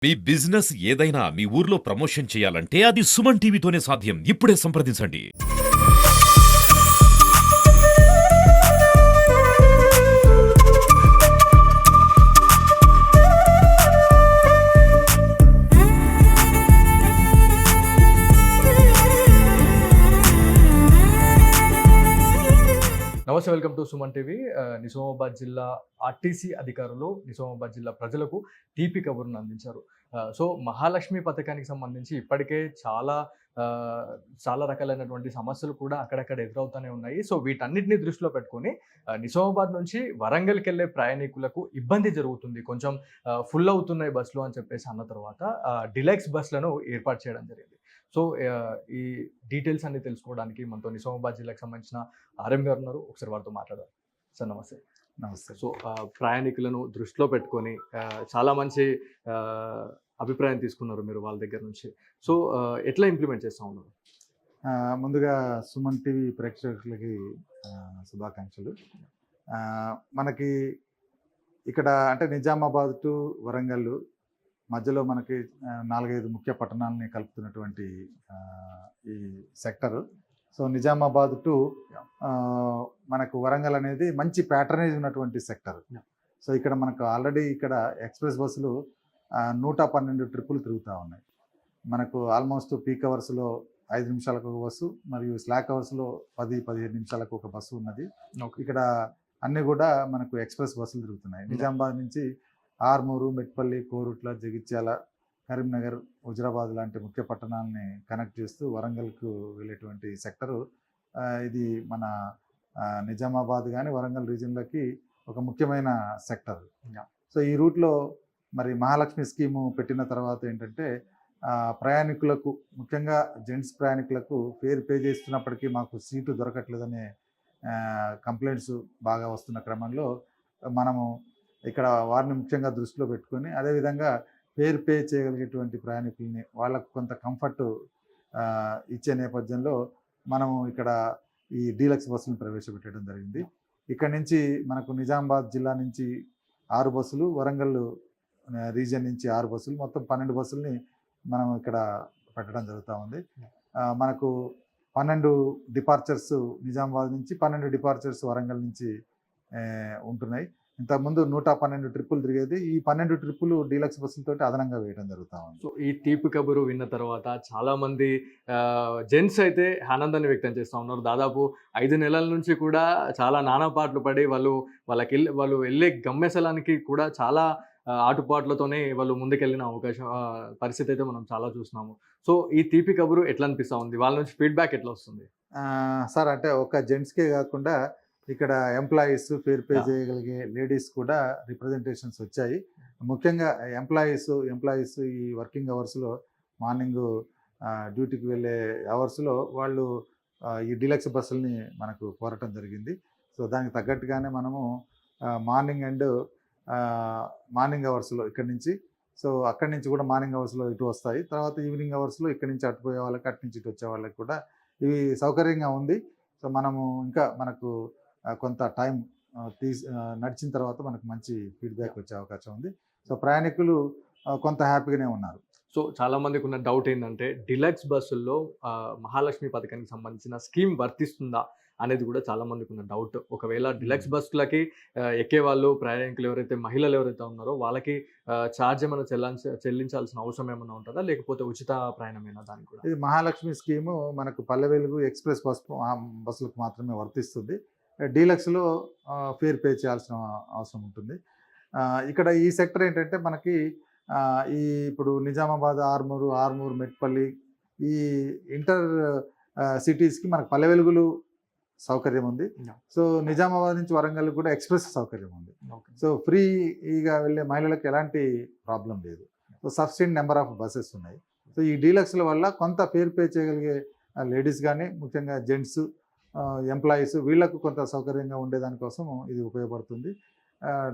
మీ business ఏదైనా మీ ఊర్లో promotion చేయాలంటే అది సుమన్ టీవీతోనే సాధ్యం. ఇప్పుడే సంప్రదించండి. నమస్తే, welcome to Suman TV. Nizamabad జిల్లా ఆర్టీసీ అధికారులు నిజామాబాద్ జిల్లా ప్రజలకు తీపి కబురును అందించారు. సో మహాలక్ష్మి పథకానికి సంబంధించి ఇప్పటికే చాలా రకాలైనటువంటి సమస్యలు కూడా అక్కడక్కడ ఎదురవుతూనే ఉన్నాయి. సో వీటన్నిటిని దృష్టిలో పెట్టుకొని నిజామాబాద్ నుంచి వరంగల్కి వెళ్ళే ప్రయాణికులకు ఇబ్బంది జరుగుతుంది, కొంచెం ఫుల్ అవుతున్నాయి బస్సులు అని చెప్పేసి అన్న తర్వాత డిలక్స్ బస్సులను ఏర్పాటు చేయడం జరిగింది. సో ఈ డీటెయిల్స్ అన్ని తెలుసుకోవడానికి మనతో నిజామాబాద్ జిల్లాకు సంబంధించిన ఆర్ఎం గారు ఉన్నారు. ఒకసారి వారితో మాట్లాడారు. సార్ నమస్తే. నమస్తే. సో ప్రయాణికులను దృష్టిలో పెట్టుకొని చాలా మంచి అభిప్రాయం తీసుకున్నారు మీరు వాళ్ళ దగ్గర నుంచి. సో ఎట్లా ఇంప్లిమెంట్ చేస్తూ ఉన్నారు? ముందుగా సుమన్ టీవీ ప్రేక్షకులకి శుభాకాంక్షలు. మనకి ఇక్కడ అంటే నిజామాబాద్ టు వరంగల్ మధ్యలో మనకి 4-5 ముఖ్య పట్టణాలని కలుపుతున్నటువంటి ఈ సెక్టరు. సో నిజామాబాద్ టు మనకు వరంగల్ అనేది మంచి ప్యాటర్నేజ్ ఉన్నటువంటి సెక్టర్. సో ఇక్కడ మనకు ఆల్రెడీ ఇక్కడ ఎక్స్ప్రెస్ బస్సులు 112 ట్రిప్పులు తిరుగుతూ ఉన్నాయి. మనకు ఆల్మోస్ట్ పీక్ అవర్స్లో 5 నిమిషాలకు ఒక బస్సు మరియు స్లాక్ అవర్స్లో 10-15 నిమిషాలకు ఒక బస్సు ఉన్నది. ఇక్కడ అన్నీ కూడా మనకు ఎక్స్ప్రెస్ బస్సులు తిరుగుతున్నాయి. నిజామాబాద్ నుంచి ఆర్మూరు, మెట్పల్లి, కోరుట్ల, జగిత్యాల, కరీంనగర్, హుజరాబాద్ లాంటి ముఖ్య పట్టణాలని కనెక్ట్ చేస్తూ వరంగల్కు వెళ్ళేటువంటి సెక్టరు ఇది మన నిజామాబాద్ కానీ వరంగల్ రీజియన్లకి ఒక ముఖ్యమైన సెక్టర్. సో ఈ రూట్లో మరి మహాలక్ష్మి స్కీము పెట్టిన తర్వాత ఏంటంటే ప్రయాణికులకు, ముఖ్యంగా జెంట్స్ ప్రయాణికులకు ఫేర్ పే చేస్తున్నప్పటికీ మాకు సీటు దొరకట్లేదనే కంప్లైంట్స్ బాగా వస్తున్న క్రమంలో మనము ఇక్కడ వారిని ముఖ్యంగా దృష్టిలో పెట్టుకొని అదేవిధంగా ఫేర్ పే చేయగలిగేటువంటి ప్రయాణికుల్ని వాళ్ళకు కొంత కంఫర్ట్ ఇచ్చే నేపథ్యంలో మనము ఇక్కడ ఈ డీలక్స్ బస్సులను ప్రవేశపెట్టడం జరిగింది. ఇక్కడ నుంచి మనకు నిజామాబాద్ జిల్లా నుంచి 6 బస్సులు, వరంగల్ రీజియన్ నుంచి 6 బస్సులు, మొత్తం 12 బస్సుల్ని మనం ఇక్కడ పెట్టడం జరుగుతూ ఉంది. మనకు 12 డిపార్చర్స్ నిజామాబాద్ నుంచి, 12 డిపార్చర్స్ వరంగల్ నుంచి ఉంటున్నాయి. ఇంతకుముందు 112 ట్రిప్పులు తిరిగేది. ఈ 12 ట్రిప్పులు డీలక్స్ బస్సులతో అదనంగా వేయడం జరుగుతూ ఉంది. సో ఈ తీపి కబురు విన్న తర్వాత చాలామంది జెంట్స్ అయితే ఆనందాన్ని వ్యక్తం చేస్తూ ఉన్నారు. దాదాపు 5 నెలల నుంచి కూడా చాలా నానాపాట్లు పడి వాళ్ళు వెళ్ళే గమ్యస్థలానికి కూడా చాలా ఆటుపాట్లతోనే వాళ్ళు ముందుకెళ్ళిన పరిస్థితి అయితే మనం చాలా చూస్తున్నాము. సో ఈ తీపి కబురు ఎట్లా అనిపిస్తూ ఉంది? వాళ్ళ నుంచి ఫీడ్బ్యాక్ ఎట్లా వస్తుంది? సార్ అంటే ఒక జెంట్స్కే కాకుండా ఇక్కడ ఎంప్లాయీస్, ఫేర్ పే చేయగలిగే లేడీస్ కూడా రిప్రజెంటేషన్స్ వచ్చాయి. ముఖ్యంగా ఎంప్లాయీస్ ఈ వర్కింగ్ అవర్స్లో మార్నింగ్ డ్యూటీకి వెళ్ళే అవర్స్లో వాళ్ళు ఈ డీలక్స్ బస్సుల్ని మనకు కోరటం జరిగింది. సో దానికి తగ్గట్టుగానే మనము మార్నింగ్ అవర్స్లో ఇక్కడి నుంచి, సో అక్కడి నుంచి కూడా మార్నింగ్ అవర్స్లో ఇటు వస్తాయి. తర్వాత ఈవినింగ్ అవర్స్లో ఇక్కడి నుంచి అటు పోయే వాళ్ళకి, అటు నుంచి ఇటు వచ్చే వాళ్ళకి కూడా ఇవి సౌకర్యంగా ఉంది. సో మనము ఇంకా మనకు కొంత టైం నడిచిన తర్వాత మనకు మంచి ఫీడ్బ్యాక్ వచ్చే అవకాశం ఉంది. సో ప్రయాణికులు కొంత హ్యాపీగానే ఉన్నారు. సో చాలామందికి ఉన్న డౌట్ ఏంటంటే డిలక్స్ బస్సుల్లో మహాలక్ష్మి పథకానికి సంబంధించిన స్కీమ్ వర్తిస్తుందా అనేది కూడా చాలామందికి ఉన్న డౌట్. ఒకవేళ డిలక్స్ బస్సులకి ఎక్కే వాళ్ళు, ప్రయాణికులు మహిళలు ఎవరైతే ఉన్నారో వాళ్ళకి ఛార్జ్ ఏమైనా చెల్లించాల్సిన అవసరం ఏమైనా ఉంటుందా, లేకపోతే ఉచిత ప్రయాణమేనా? దానికి కూడా ఇది మహాలక్ష్మి స్కీము మనకు పల్లె వెలుగు ఎక్స్ప్రెస్ బస్సులకు మాత్రమే వర్తిస్తుంది. డీలక్స్లో ఫేర్ పే చేయాల్సిన అవసరం ఉంటుంది. ఇక్కడ ఈ సెక్టర్ ఏంటంటే మనకి ఇప్పుడు నిజామాబాద్, ఆర్మూరు, మెట్పల్లి ఈ ఇంటర్ సిటీస్కి మనకు పల్లె వెలుగులు సౌకర్యం ఉంది. సో నిజామాబాద్ నుంచి వరంగల్ కూడా ఎక్స్ప్రెస్ సౌకర్యం ఉంది. సో ఫ్రీగా వెళ్ళే మహిళలకు ఎలాంటి ప్రాబ్లం లేదు. So sufficient number of buses ఉన్నాయి. సో ఈ డీలక్స్ల వల్ల కొంత ఫేర్ పే చేయగలిగే లేడీస్ కానీ, ముఖ్యంగా జెంట్స్, ఎంప్లాయీస్ వీళ్లకు కొంత సౌకర్యంగా ఉండేదానికోసం ఇది ఉపయోగపడుతుంది.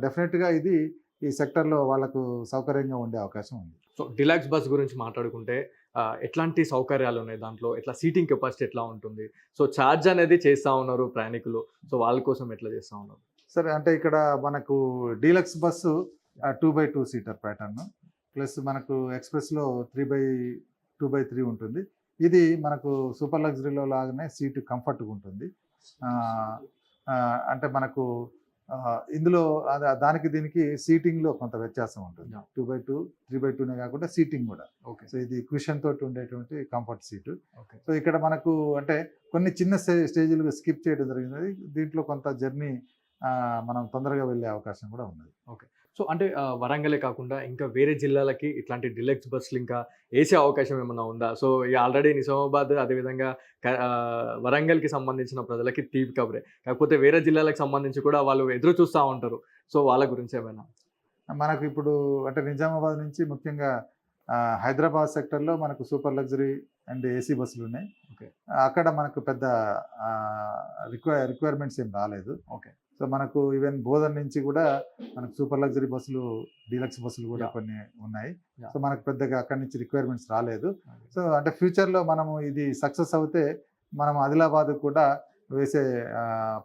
డెఫినెట్గా ఇది ఈ సెక్టర్లో వాళ్ళకు సౌకర్యంగా ఉండే అవకాశం ఉంది. సో డిలక్స్ బస్ గురించి మాట్లాడుకుంటే ఎట్లాంటి సౌకర్యాలు ఉన్నాయి దాంట్లో, ఎట్లా సీటింగ్ కెపాసిటీ ఎట్లా ఉంటుంది? సో ఛార్జ్ అనేది చేస్తూ ఉన్నారు ప్రయాణికులు, సో వాళ్ళ కోసం ఎట్లా చేస్తూ ఉన్నారు? సరే, అంటే ఇక్కడ మనకు deluxe bus 2x2 seater pattern. Plus మనకు ఎక్స్ప్రెస్లో 3/2/3 ఉంటుంది. ఇది మనకు సూపర్ లగ్జరీలో లాగానే సీటు కంఫర్ట్గా ఉంటుంది. అంటే మనకు ఇందులో దానికి దీనికి సీటింగ్లో కొంత వ్యత్యాసం ఉంటుంది. 2/2 3/2నే కాకుండా సీటింగ్ కూడా. సో ఇది క్విషన్ తోటి ఉండేటువంటి కంఫర్ట్ సీటు. సో ఇక్కడ మనకు అంటే కొన్ని చిన్న స్టేజ్లు స్కిప్ చేయడం జరిగింది. దీంట్లో కొంత జర్నీ మనం తొందరగా వెళ్ళే అవకాశం కూడా ఉన్నది. సో అంటే వరంగలే కాకుండా ఇంకా వేరే జిల్లాలకి ఇట్లాంటి డిలక్స్ బస్సులు ఇంకా వేసే అవకాశం ఏమన్నా ఉందా? సో ఆల్రెడీ నిజామాబాద్ అదేవిధంగా వరంగల్కి సంబంధించిన ప్రజలకి తీపి కబరే, కాకపోతే వేరే జిల్లాలకు సంబంధించి కూడా వాళ్ళు ఎదురు చూస్తూ ఉంటారు. సో వాళ్ళ గురించి ఏమైనా మనకు ఇప్పుడు అంటే నిజామాబాద్ నుంచి ముఖ్యంగా హైదరాబాద్ సెక్టర్లో మనకు సూపర్ లగ్జరీ అండ్ ఏసీ బస్సులు ఉన్నాయి. అక్కడ మనకు పెద్ద రిక్వైర్మెంట్స్ ఏం రాలేదు. సో మనకు ఈవెన్ బోధన్ నుంచి కూడా మనకు సూపర్ లగ్జరీ బస్సులు, డీలక్స్ బస్సులు కూడా కొన్ని ఉన్నాయి. సో మనకు పెద్దగా అక్కడి నుంచి రిక్వైర్మెంట్స్ రాలేదు. సో అంటే ఫ్యూచర్లో మనము ఇది సక్సెస్ అవుతే మనం ఆదిలాబాద్ కూడా వేసే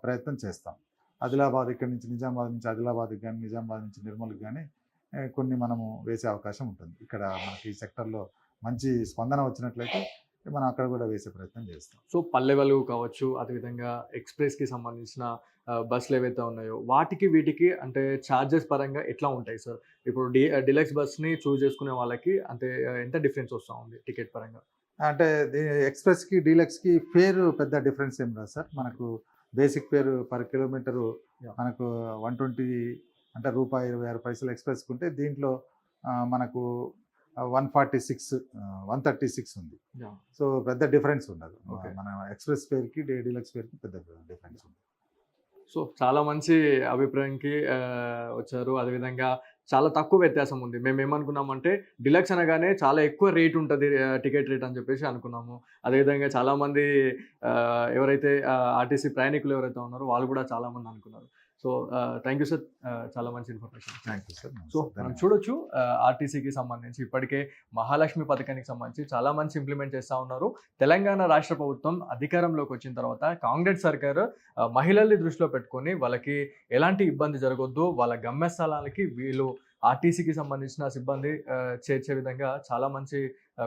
ప్రయత్నం చేస్తాం. ఆదిలాబాద్ ఇక్కడి నుంచి నిజామాబాద్ నుంచి ఆదిలాబాద్కి కానీ, నిజామాబాద్ నుంచి నిర్మల్కి కానీ కొన్ని మనము వేసే అవకాశం ఉంటుంది. ఇక్కడ మనకి ఈ సెక్టర్లో మంచి స్పందన వచ్చినట్లయితే మనం అక్కడ కూడా వేసే ప్రయత్నం చేస్తాం. సో పల్లె వెలుగు కావచ్చు, అదేవిధంగా ఎక్స్ప్రెస్కి సంబంధించిన బస్సులు ఏవైతే ఉన్నాయో వాటికి వీటికి అంటే ఛార్జెస్ పరంగా ఎట్లా ఉంటాయి సార్? ఇప్పుడు డిలక్స్ బస్ని చూస్ చేసుకునే వాళ్ళకి అంటే ఎంత డిఫరెన్స్ వస్తూ ఉంది టికెట్ పరంగా? అంటే ఎక్స్ప్రెస్కి డీలక్స్కి ఫేర్ పెద్ద డిఫరెన్స్ ఏం రాదు సార్. మనకు బేసిక్ ఫేర్ పర్ కిలోమీటరు మనకు 120 అంటే ₹26 ఎక్స్ప్రెస్కి ఉంటే దీంట్లో మనకు 146 136 ఉంది. సో పెద్ద డిఫరెన్స్ ఉండదు. మన ఎక్స్ప్రెస్ ఫేర్కి డీలక్స్ ఫేర్కి పెద్ద డిఫరెన్స్ ఉంది. సో చాలా మంచి అభిప్రాయంకి వచ్చారు. అదేవిధంగా చాలా తక్కువ వ్యత్యాసం ఉంది. మేము ఏమనుకున్నామంటే డిలక్స్ అనగానే చాలా ఎక్కువ రేట్ ఉంటుంది టికెట్ రేట్ అని చెప్పేసి అనుకున్నాము. అదేవిధంగా చాలామంది ఎవరైతే ఆర్టీసీ ప్రయాణికులు ఎవరైతే ఉన్నారో వాళ్ళు కూడా చాలామంది అనుకున్నారు. సో థ్యాంక్ యూ సార్, చాలా మంచి information. Thank you sir. So మనం చూడొచ్చు ఆర్టీసీకి సంబంధించి ఇప్పటికే మహాలక్ష్మి పథకానికి సంబంధించి చాలా మంచి ఇంప్లిమెంట్ చేస్తూ ఉన్నారు. తెలంగాణ రాష్ట్ర ప్రభుత్వం అధికారంలోకి వచ్చిన తర్వాత కాంగ్రెస్ సర్కారు మహిళల్ని దృష్టిలో పెట్టుకొని వాళ్ళకి ఎలాంటి ఇబ్బంది జరగొద్దు, వాళ్ళ గమ్యస్థలాలకి వీళ్ళు ఆర్టీసీకి సంబంధించిన సిబ్బంది చేర్చే విధంగా చాలా మంచి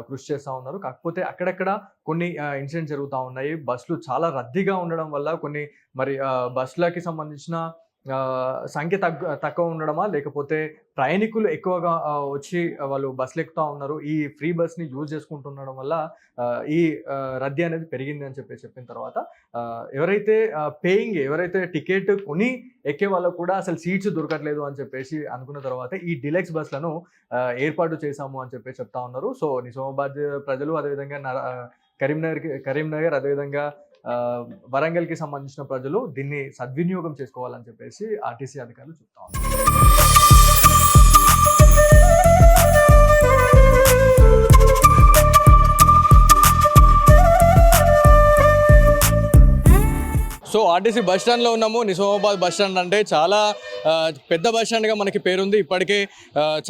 కృషి చేస్తూ ఉన్నారు. కాకపోతే అక్కడక్కడ కొన్ని ఇన్సిడెంట్స్ జరుగుతూ ఉన్నాయి. బస్సులు చాలా రద్దీగా ఉండడం వల్ల కొన్ని మరి బస్సులకి సంబంధించిన సంఖ్య తక్కువ ఉండడమా, లేకపోతే ప్రయాణికులు ఎక్కువగా వచ్చి వాళ్ళు బస్సులు ఎక్కుతూ ఉన్నారు, ఈ ఫ్రీ బస్ని యూజ్ చేసుకుంటుండడం వల్ల ఈ రద్దీ అనేది పెరిగింది అని చెప్పిన తర్వాత ఎవరైతే టికెట్ కొని ఎక్కే వాళ్ళకు కూడా అసలు సీట్స్ దొరకట్లేదు అని చెప్పేసి అనుకున్న తర్వాత ఈ డిలక్స్ బస్లను ఏర్పాటు చేశాము అని చెప్తా ఉన్నారు. సో నిజామాబాద్ ప్రజలు, అదేవిధంగా కరీంనగర్ అదేవిధంగా వరంగల్కి సంబంధించిన ప్రజలు దీన్ని సద్వినియోగం చేసుకోవాలని చెప్పేసి ఆర్టీసీ అధికారులు చెప్తా ఉన్నారు. సో ఆర్టీసీ బస్ స్టాండ్లో ఉన్నాము. నిజామాబాద్ బస్ స్టాండ్ అంటే చాలా పెద్ద బస్ స్టాండ్గా మనకి పేరుంది. ఇప్పటికే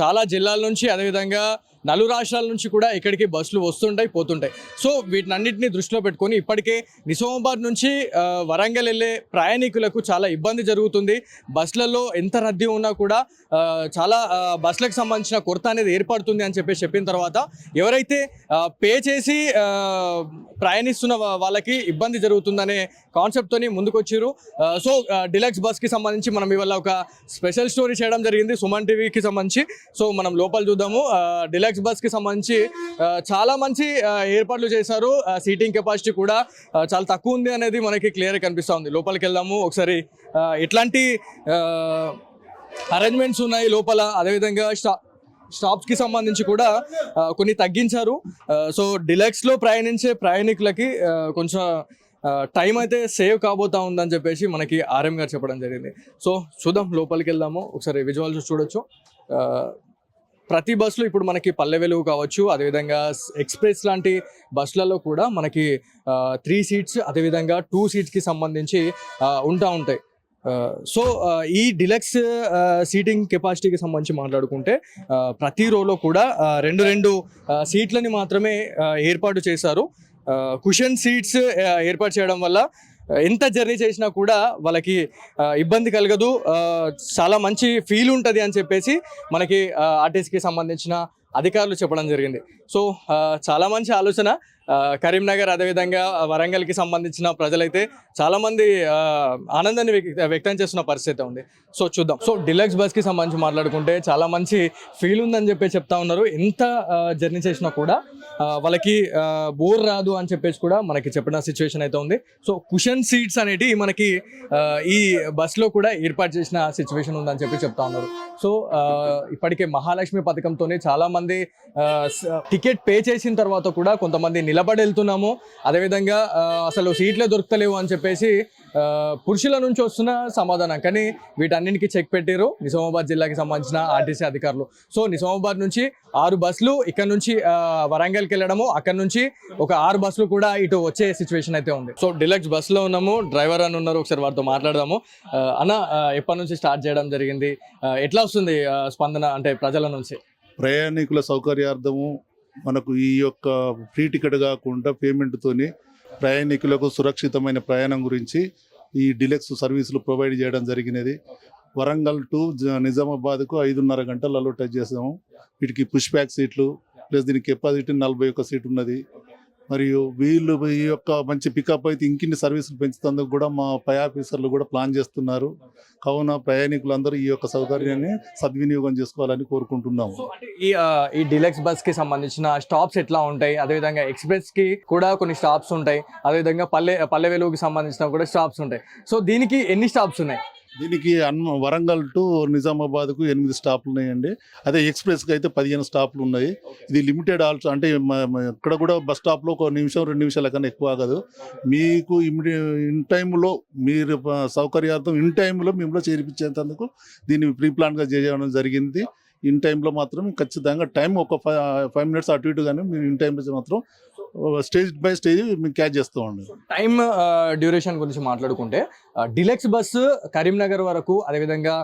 చాలా జిల్లాల నుంచి అదేవిధంగా నలు రాష్ట్రాల నుంచి కూడా ఇక్కడికి బస్సులు వస్తుంటాయి, పోతుంటాయి. సో వీటినన్నింటినీ దృష్టిలో పెట్టుకొని ఇప్పటికే నిజామాబాద్ నుంచి వరంగల్ వెళ్ళే ప్రయాణికులకు చాలా ఇబ్బంది జరుగుతుంది. బస్సులలో ఎంత రద్దీ ఉన్నా కూడా చాలా బస్సులకు సంబంధించిన కొరత అనేది ఏర్పడుతుంది అని చెప్పిన తర్వాత ఎవరైతే పే చేసి ప్రయాణిస్తున్న వాళ్ళకి ఇబ్బంది జరుగుతుందనే కాన్సెప్ట్తోని ముందుకొచ్చారు. సో డిలక్స్ బస్కి సంబంధించి మనం ఇవాళ ఒక స్పెషల్ స్టోరీ చేయడం జరిగింది సుమన్ టీవీకి సంబంధించి. సో మనం లోపల చూద్దాము. డిలక్స్ బస్కి సంబంధించి చాలా మంచి ఏర్పాట్లు చేశారు. సీటింగ్ కెపాసిటీ కూడా చాలా తక్కువ ఉంది అనేది మనకి క్లియర్గా కనిపిస్తూ ఉంది. లోపలికి వెళ్దాము ఒకసారి. ఎట్లాంటి అరేంజ్మెంట్స్ ఉన్నాయి లోపల, అదేవిధంగా స్టాప్స్కి సంబంధించి కూడా కొన్ని తగ్గించారు. సో డిలక్స్లో ప్రయాణించే ప్రయాణికులకి కొంచెం టైం అయితే సేవ్ కాబోతా ఉందని చెప్పేసి మనకి ఆర్ఎం గారు చెప్పడం జరిగింది. సో చూద్దాం, లోపలికి వెళ్దాము ఒకసారి. విజువల్స్ చూడొచ్చు. ప్రతి బస్సులో ఇప్పుడు మనకి పల్లె వెలుగు కావచ్చు, అదేవిధంగా ఎక్స్ప్రెస్ లాంటి బస్సులలో కూడా మనకి 3 సీట్స్ అదేవిధంగా 2 సీట్స్కి సంబంధించి ఉంటాయి. సో ఈ డిలక్స్ సీటింగ్ కెపాసిటీకి సంబంధించి మాట్లాడుకుంటే ప్రతి రోలో కూడా 2 సీట్లని మాత్రమే ఏర్పాటు చేశారు. కుషన్ సీట్స్ ఏర్పాటు చేయడం వల్ల ఎంత జర్నీ చేసినా కూడా వాళ్ళకి ఇబ్బంది కలగదు, చాలా మంచి ఫీల్ ఉంటుంది అని చెప్పేసి మనకి ఆర్టీసీకి సంబంధించిన అధికారులు చెప్పడం జరిగింది. సో చాలా మంచి ఆలోచన. కరీంనగర్ అదేవిధంగా వరంగల్కి సంబంధించిన ప్రజలైతే చాలామంది ఆనందాన్ని వ్యక్తం చేస్తున్న పరిస్థితి ఉంది. సో చూద్దాం. సో డిలక్స్ బస్కి సంబంధించి మాట్లాడుకుంటే చాలా మంచి ఫీల్ ఉందని చెప్పి చెప్తా ఉన్నారు. ఎంత జర్నీ చేసినా కూడా వాళ్ళకి బోర్ రాదు అని చెప్పేసి కూడా మనకి చెప్పిన సిచ్యువేషన్ అయితే ఉంది. సో కుషన్ సీట్స్ అనేటి మనకి ఈ బస్లో కూడా ఏర్పాటు చేసిన సిచ్యువేషన్ ఉందని చెప్పి చెప్తా ఉన్నారు. సో ఇప్పటికే మహాలక్ష్మి పథకంతోనే చాలామంది టికెట్ పే చేసిన తర్వాత కూడా కొంతమంది నిలబడి వెళ్తున్నాము, అదేవిధంగా అసలు సీట్లే దొరుకుతలేవు అని చెప్పేసి పురుషుల నుంచి వస్తున్న సమాధానం. కానీ వీటన్నిటికీ చెక్ పెట్టారు నిజామాబాద్ జిల్లాకి సంబంధించిన ఆర్టీసీ అధికారులు. సో నిజామాబాద్ నుంచి 6 బస్సులు ఇక్కడ నుంచి వరంగల్కి వెళ్ళడము, అక్కడ నుంచి ఒక 6 బస్సులు కూడా ఇటు వచ్చే సిచ్యువేషన్ అయితే ఉంది. సో డిలక్స్ బస్సులో ఉన్నాము, డ్రైవర్ అని ఉన్నారు, ఒకసారి వారితో మాట్లాడదాము. అన్న, ఎప్పటి నుంచి స్టార్ట్ చేయడం జరిగింది, ఎట్లా వస్తుంది స్పందన అంటే ప్రజల నుంచి? ప్రయాణికుల సౌకర్యార్థము మనకు ఈ యొక్క ఫ్రీ టికెట్ కాకుండా పేమెంట్తోని ప్రయాణికులకు సురక్షితమైన ప్రయాణం గురించి ఈ డిలక్స్ సర్వీసులు ప్రొవైడ్ చేయడం జరిగినది. వరంగల్ టు నిజామాబాద్కు 5.5 గంటలలో టచ్ చేసాము. వీటికి పుష్ బ్యాక్ సీట్లు ప్లస్ దీనికి కెపాసిటీ 41 సీట్ ఉన్నది. మరియు వీళ్ళు ఈ యొక్క మంచి పికప్ అయితే ఇంకిన్ని సర్వీసులు పెంచుతందుకు కూడా మా పై ఆఫీసర్లు కూడా ప్లాన్ చేస్తున్నారు. కావున ప్రయాణికులందరూ ఈ యొక్క సౌకర్యాన్ని సద్వినియోగం చేసుకోవాలని కోరుకుంటున్నాము. ఈ డిలక్స్ బస్ కి సంబంధించిన స్టాప్స్ ఎట్లా ఉంటాయి, అదేవిధంగా ఎక్స్ప్రెస్ కి కూడా కొన్ని స్టాప్స్ ఉంటాయి, అదేవిధంగా పల్లె వెలుగుకి సంబంధించిన కూడా స్టాప్స్ ఉంటాయి. సో దీనికి ఎన్ని స్టాప్స్ ఉన్నాయి? దీనికి వరంగల్ టు నిజామాబాద్కు 8 స్టాప్లు ఉన్నాయండి. అదే ఎక్స్ప్రెస్కి అయితే 15 స్టాప్లు ఉన్నాయి. ఇది లిమిటెడ్ ఆల్సో, అంటే ఇక్కడ కూడా బస్ స్టాప్లో 1 నిమిషం 2 నిమిషాల కన్నా ఎక్కువ ఆగదు. మీకు ఇన్ టైంలో మీరు సౌకర్యార్థం ఇన్ టైంలో మిమ్మల్ని చేర్పించేందుకు దీన్ని ప్రీ ప్లాన్గా చేయడం జరిగింది. ఇన్ టైంలో మాత్రం ఖచ్చితంగా టైం ఒక 5 మినిట్స్ అటు ఇటు కానీ మీరు ఇన్ టైంలో మాత్రం స్టేజ్ బై స్టేజ్ మేము క్యాచ్ చేస్తూ ఉండండి. టైం డ్యూరేషన్ గురించి మాట్లాడుకుంటే డిలక్స్ బస్సు కరీంనగర్ వరకు, అదేవిధంగా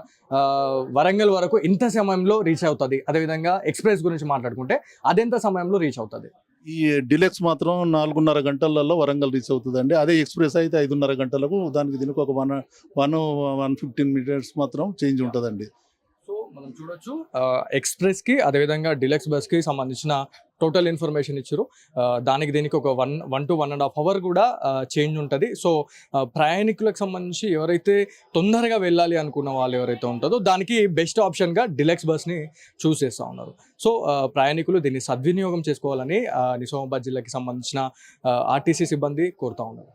వరంగల్ వరకు ఎంత సమయంలో రీచ్ అవుతుంది? అదేవిధంగా ఎక్స్ప్రెస్ గురించి మాట్లాడుకుంటే అదెంత సమయంలో రీచ్ అవుతుంది? ఈ డిలక్స్ మాత్రం 4.5 గంటలలో వరంగల్ రీచ్ అవుతుందండి. అదే ఎక్స్ప్రెస్ అయితే 5.5 గంటలకు, దీనికి ఒక 1-115 మినిట్స్ మాత్రం చేంజ్ ఉంటుందండి. సో మనం చూడొచ్చు ఎక్స్ప్రెస్ కి అదేవిధంగా డిలక్స్ బస్ కి సంబంధించిన టోటల్ ఇన్ఫర్మేషన్ ఇచ్చారు. దీనికి ఒక 1 to 1.5 అవర్ కూడా చేంజ్ ఉంటుంది. సో ప్రయాణికులకు సంబంధించి ఎవరైతే తొందరగా వెళ్ళాలి అనుకున్న వాళ్ళు ఎవరైతే ఉంటుందో దానికి బెస్ట్ ఆప్షన్గా డిలక్స్ బస్ని చూస్ చేస్తూ ఉన్నారు. సో ప్రయాణికులు దీన్ని సద్వినియోగం చేసుకోవాలని నిజామాబాద్ జిల్లాకి సంబంధించిన ఆర్టీసీ సిబ్బంది కోరుతూ ఉన్నారు.